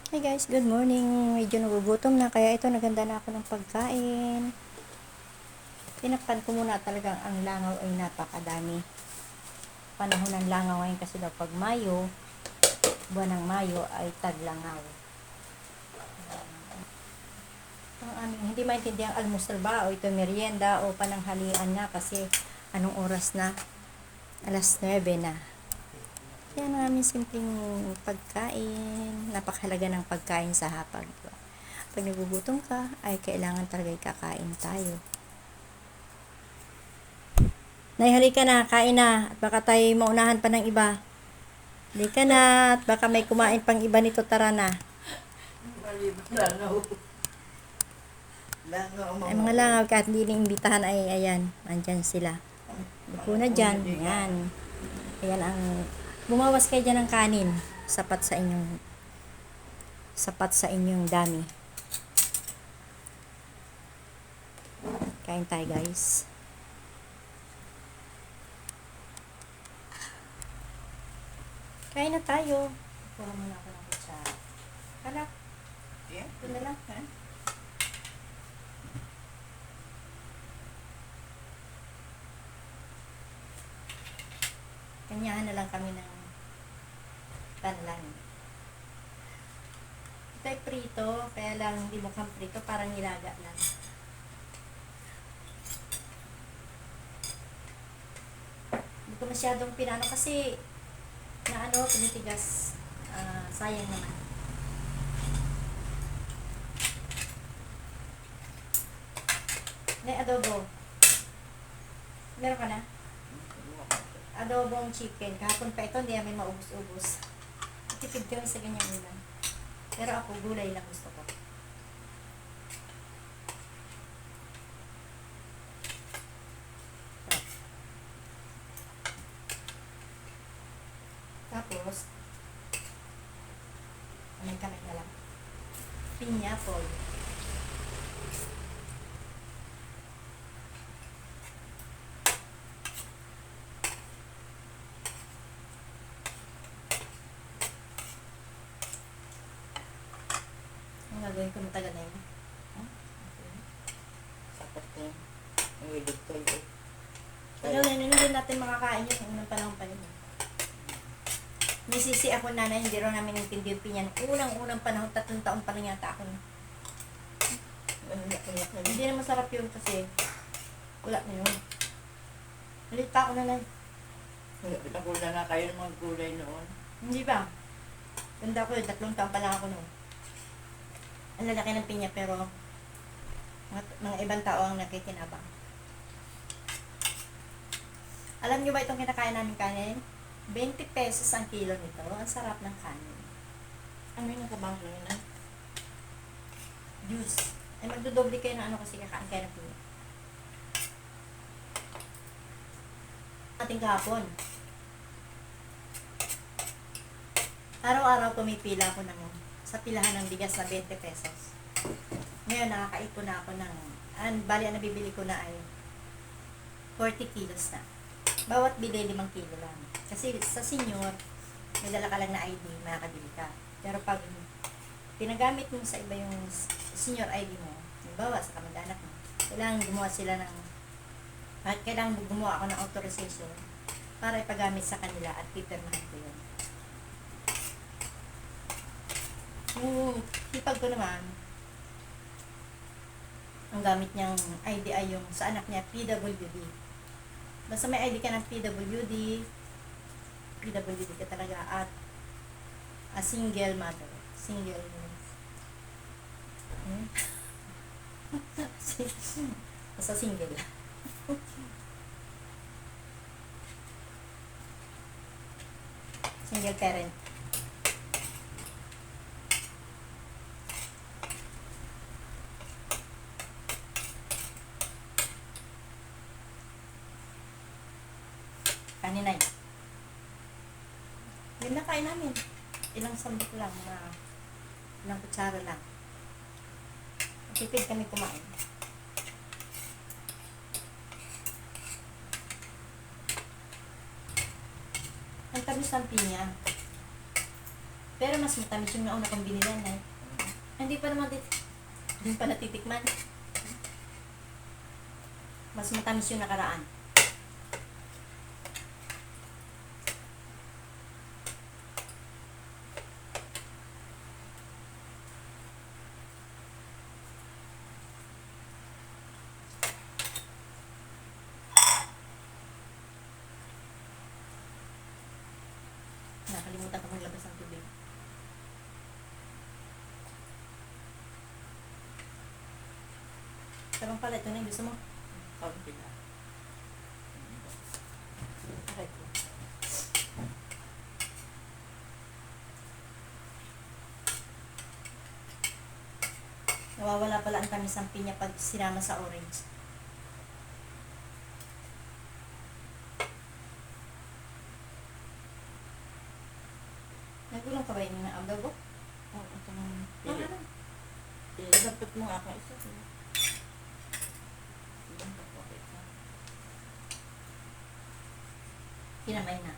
Hey guys, good morning. Medyo nagugutom na kaya ito naganda na ako ng pagkain. Tinakpan ko muna talagang ang langaw ay napakadami. Panahon ng langaw ngayon kasi daw pag Mayo, buwan ng Mayo ay taglangaw. Ang aming hindi maintindihan almusal ba o ito merienda o pananghalian na kasi anong oras na? Alas 9 na. Yan ang aming simpleng pagkain. Napakahalaga ng pagkain sa hapag. Diba? Pag nagugutom ka, ay kailangan talaga kakain tayo. Nay, halika na, kain na. At baka tayo maunahan pa ng iba. Halika na, at baka may kumain pang iba nito, tara na. Ay mga langaw, kahit hindi niimbitahan ay ayan, andyan sila. Upo na dyan, yan. Ayan ang, bumawas kayo dyan ng kanin. Sapat sa inyong dami. Kain tayo guys. Kain na tayo. Puro muna ako ng kutsara. Kalak. Yeah. Ito na lang, ha? Kanyahan na lang kami ng panlan. Ito ay prito, kaya lang hindi mukhang prito, parang nilaga lang. Hindi ko masyadong pinano kasi na pinitigas. Sayang naman. May adobo. Meron ka na? Adobong chicken. Kahapon pa ito, hindi namin maubos-ubos. Tipid kami sa ganyang ulam. Pero ako, gulay lang gusto ko. Tapos, kamay na lang. Pineapple. Ang gagawin ko matagal na yun. Sapat na yun. Ang wilid ko yun. Tagal na yun, hindi natin makakain yun. Ang unang panahon pa yun. May sisi ako na hindi raw namin intindi yung pinyan. Unang panahon, 3 taon pa lang yata ako. Hindi na masarap yun kasi wala na yun. Malit pa ako na lang. Pinakula na kayo ng mga gulay noon. Hindi ba? Ganda ko yun, 3 taon pa lang ako noon. Ang lalaki ng pinya pero mga ibang tao ang nakikinabang. Alam nyo ba itong kinakain namin kanin? 20 pesos ang kilo nito. Ang sarap ng kanin. Ano yung nakabang lang yun? Juice. Ay magdodoble kayo ng kasi kakain kayo ng pinya. Ating kahapon. Araw-araw pumipila ako sa pilahan ng bigas na 20 pesos. Ngayon nakakaipon na ako bali ang nabibili ko na ay 40 kilos na. Bawat bili 5 kilo lang. Kasi sa senior, may dala ka lang na ID, makakabili ka. Pero pag pinagamit mo sa iba yung senior ID mo, halimbawa sa kamag-anak mo, kailangan gumawa ako ng authorization para ipagamit sa kanila at pipirmahan ko yun. Yung hipag ko naman, ang gamit niyang ID ay yung sa anak niya, PWD. Basta may ID ka ng PWD ka talaga at a single mother. Basta single. Single parent. Kanina yun. Yun na kain namin. Ilang sambok lang, ilang kutsara lang. Tipid kami kumain. Ang tamis ng pinya. Pero mas matamis yung nauna kong binilan na. Hindi pa naman hindi pa natitikman. Mas matamis yung nakaraan. Nakalimutan ko maglabas ng tubig. Sarang pala, ito na yung gusto mo. Kaunti na. Aray ko. Nawawala pala ang tamis ng pinya pag sinama sa orange. Nagulong ka ba yun na adobo? Oh, ito naman. Ano? Dapat mo ako isa. Dapat ko isa. Kinamay na.